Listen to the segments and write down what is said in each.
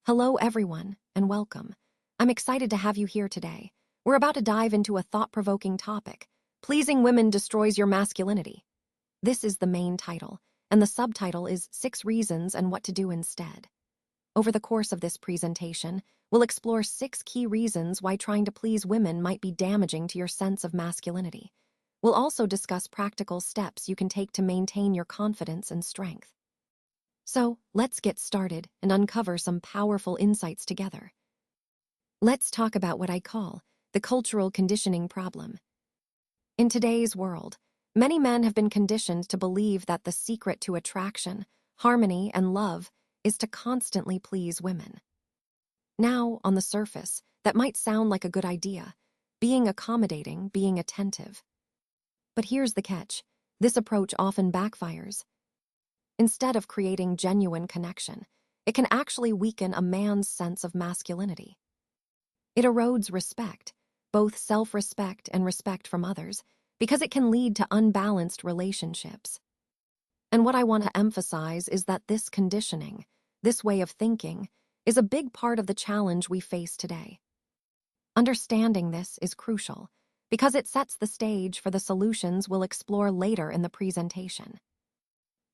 Hello, everyone, and welcome. I'm excited to have you here today. We're about to dive into a thought-provoking topic. Pleasing women destroys your masculinity. This is the main title, and the subtitle is 6 Reasons and What to Do Instead. Over the course of this presentation, we'll explore 6 key reasons why trying to please women might be damaging to your sense of masculinity. We'll also discuss practical steps you can take to maintain your confidence and strength. So, let's get started and uncover some powerful insights together. Let's talk about what I call the cultural conditioning problem. In today's world, many men have been conditioned to believe that the secret to attraction, harmony, and love is to constantly please women. Now, on the surface, that might sound like a good idea, being accommodating, being attentive. But here's the catch: this approach often backfires. Instead of creating genuine connection, it can actually weaken a man's sense of masculinity. It erodes respect, both self-respect and respect from others, because it can lead to unbalanced relationships. And what I want to emphasize is that this conditioning, this way of thinking, is a big part of the challenge we face today. Understanding this is crucial, because it sets the stage for the solutions we'll explore later in the presentation.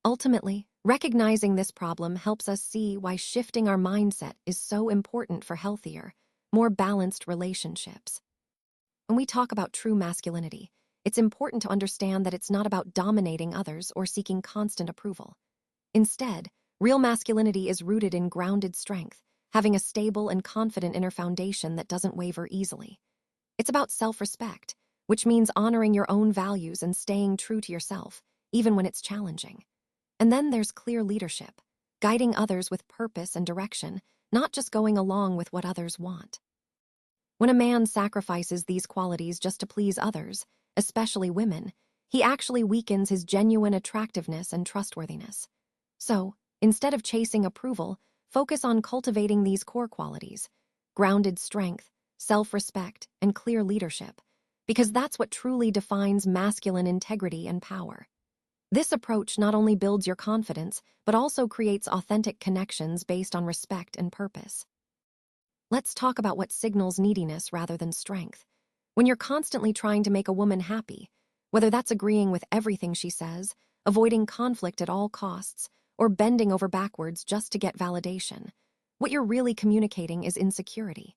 Ultimately, recognizing this problem helps us see why shifting our mindset is so important for healthier, more balanced relationships. When we talk about true masculinity, it's important to understand that it's not about dominating others or seeking constant approval. Instead, real masculinity is rooted in grounded strength, having a stable and confident inner foundation that doesn't waver easily. It's about self-respect, which means honoring your own values and staying true to yourself, even when it's challenging. And then there's clear leadership, guiding others with purpose and direction, not just going along with what others want. When a man sacrifices these qualities just to please others, especially women, he actually weakens his genuine attractiveness and trustworthiness. So, instead of chasing approval, focus on cultivating these core qualities: grounded strength, self-respect, and clear leadership, because that's what truly defines masculine integrity and power. This approach not only builds your confidence, but also creates authentic connections based on respect and purpose. Let's talk about what signals neediness rather than strength. When you're constantly trying to make a woman happy, whether that's agreeing with everything she says, avoiding conflict at all costs, or bending over backwards just to get validation, what you're really communicating is insecurity.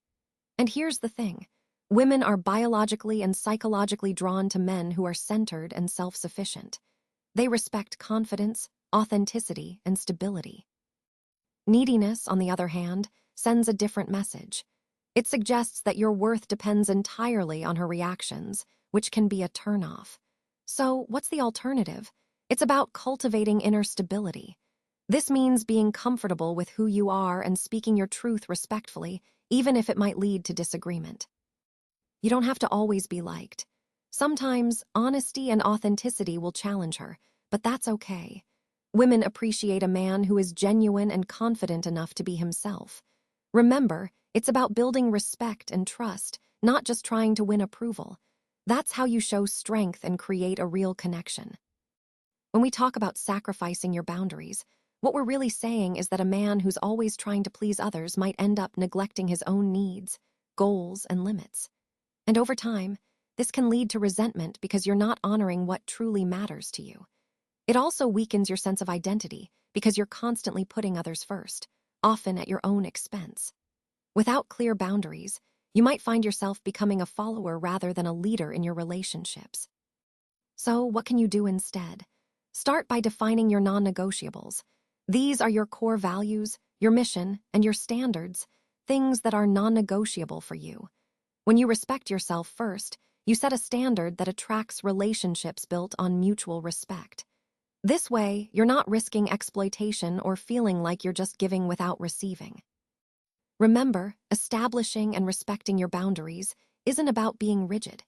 And here's the thing: women are biologically and psychologically drawn to men who are centered and self-sufficient. They respect confidence, authenticity, and stability. Neediness, on the other hand, sends a different message. It suggests that your worth depends entirely on her reactions, which can be a turnoff. So, what's the alternative? It's about cultivating inner stability. This means being comfortable with who you are and speaking your truth respectfully, even if it might lead to disagreement. You don't have to always be liked. Sometimes, honesty and authenticity will challenge her, but that's okay. Women appreciate a man who is genuine and confident enough to be himself. Remember, it's about building respect and trust, not just trying to win approval. That's how you show strength and create a real connection. When we talk about sacrificing your boundaries, what we're really saying is that a man who's always trying to please others might end up neglecting his own needs, goals, and limits. And over time, this can lead to resentment because you're not honoring what truly matters to you. It also weakens your sense of identity because you're constantly putting others first, often at your own expense. Without clear boundaries, you might find yourself becoming a follower rather than a leader in your relationships. So, what can you do instead? Start by defining your non-negotiables. These are your core values, your mission, and your standards, things that are non-negotiable for you. When you respect yourself first, you set a standard that attracts relationships built on mutual respect. This way, you're not risking exploitation or feeling like you're just giving without receiving. Remember, establishing and respecting your boundaries isn't about being rigid.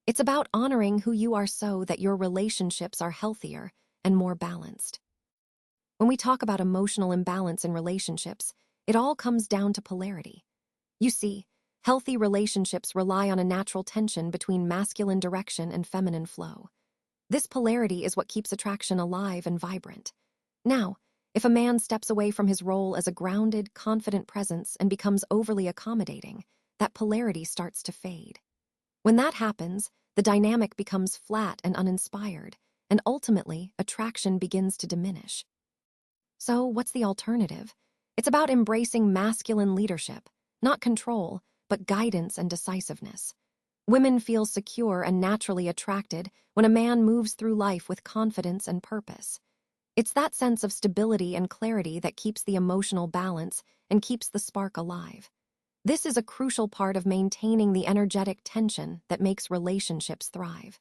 It's about honoring who you are so that your relationships are healthier and more balanced. When we talk about emotional imbalance in relationships, it all comes down to polarity. You see, healthy relationships rely on a natural tension between masculine direction and feminine flow. This polarity is what keeps attraction alive and vibrant. Now, If a man steps away from his role as a grounded, confident presence and becomes overly accommodating, that polarity starts to fade. When that happens, the dynamic becomes flat and uninspired, and ultimately, attraction begins to diminish. So, what's the alternative? It's about embracing masculine leadership, not control, but guidance and decisiveness. Women feel secure and naturally attracted when a man moves through life with confidence and purpose. It's that sense of stability and clarity that keeps the emotional balance and keeps the spark alive. This is a crucial part of maintaining the energetic tension that makes relationships thrive.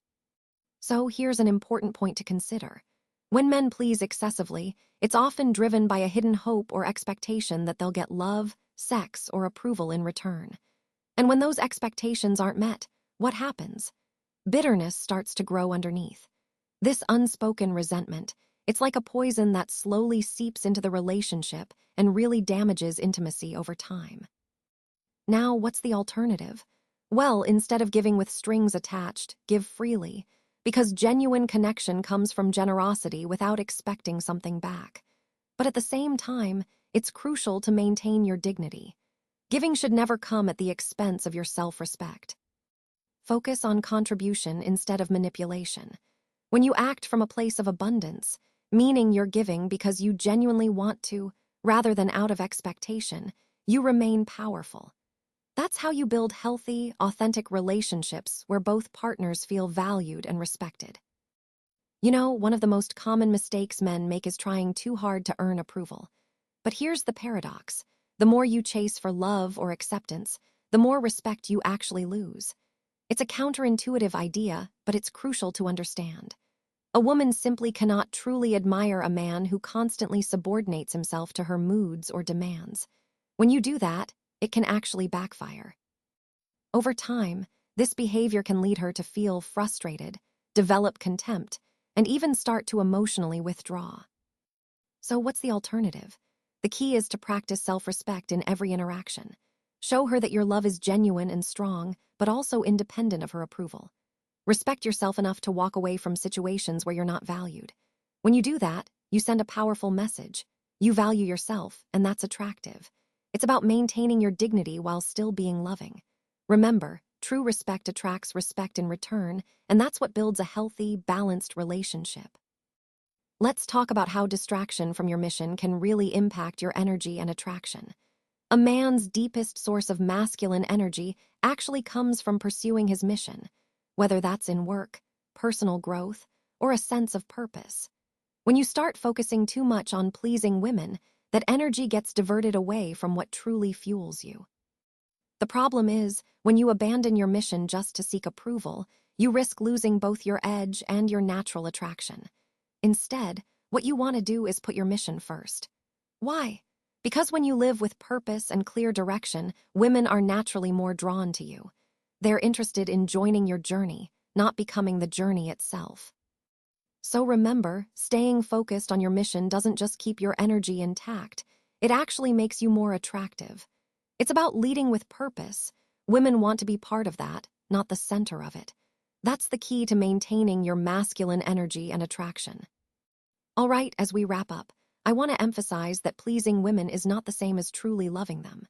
So here's an important point to consider. When men please excessively, it's often driven by a hidden hope or expectation that they'll get love, sex, or approval in return. And when those expectations aren't met, what happens? Bitterness starts to grow underneath. This unspoken resentment, it's like a poison that slowly seeps into the relationship and really damages intimacy over time. Now, what's the alternative? Well, instead of giving with strings attached, give freely, because genuine connection comes from generosity without expecting something back. But at the same time, it's crucial to maintain your dignity. Giving should never come at the expense of your self-respect. Focus on contribution instead of manipulation. When you act from a place of abundance, meaning you're giving because you genuinely want to, rather than out of expectation, you remain powerful. That's how you build healthy, authentic relationships where both partners feel valued and respected. You know, one of the most common mistakes men make is trying too hard to earn approval. But here's the paradox. The more you chase for love or acceptance, the more respect you actually lose. It's a counterintuitive idea, but it's crucial to understand. A woman simply cannot truly admire a man who constantly subordinates himself to her moods or demands. When you do that, it can actually backfire. Over time, this behavior can lead her to feel frustrated, develop contempt, and even start to emotionally withdraw. So what's the alternative? The key is to practice self-respect in every interaction. Show her that your love is genuine and strong, but also independent of her approval. Respect yourself enough to walk away from situations where you're not valued. When you do that, you send a powerful message. You value yourself, and that's attractive. It's about maintaining your dignity while still being loving. Remember, true respect attracts respect in return, and that's what builds a healthy, balanced relationship. Let's talk about how distraction from your mission can really impact your energy and attraction. A man's deepest source of masculine energy actually comes from pursuing his mission, whether that's in work, personal growth, or a sense of purpose. When you start focusing too much on pleasing women, that energy gets diverted away from what truly fuels you. The problem is, when you abandon your mission just to seek approval, you risk losing both your edge and your natural attraction. Instead, what you want to do is put your mission first. Why? Because when you live with purpose and clear direction, women are naturally more drawn to you. They're interested in joining your journey, not becoming the journey itself. So remember, staying focused on your mission doesn't just keep your energy intact, it actually makes you more attractive. It's about leading with purpose. Women want to be part of that, not the center of it. That's the key to maintaining your masculine energy and attraction. All right, as we wrap up, I want to emphasize that pleasing women is not the same as truly loving them.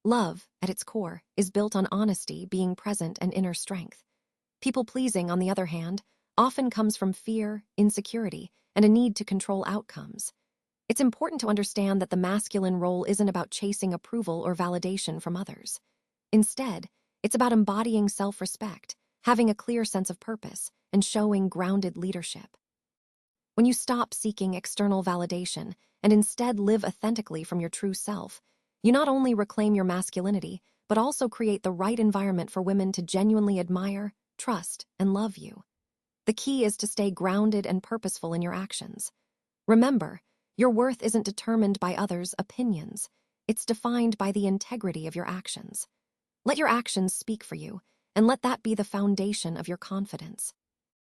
Love, at its core, is built on honesty, being present, and inner strength. People-pleasing, on the other hand, often comes from fear, insecurity, and a need to control outcomes. It's important to understand that the masculine role isn't about chasing approval or validation from others. Instead, it's about embodying self-respect, having a clear sense of purpose, and showing grounded leadership. When you stop seeking external validation and instead live authentically from your true self, you not only reclaim your masculinity, but also create the right environment for women to genuinely admire, trust, and love you. The key is to stay grounded and purposeful in your actions. Remember, your worth isn't determined by others' opinions. It's defined by the integrity of your actions. Let your actions speak for you, and let that be the foundation of your confidence.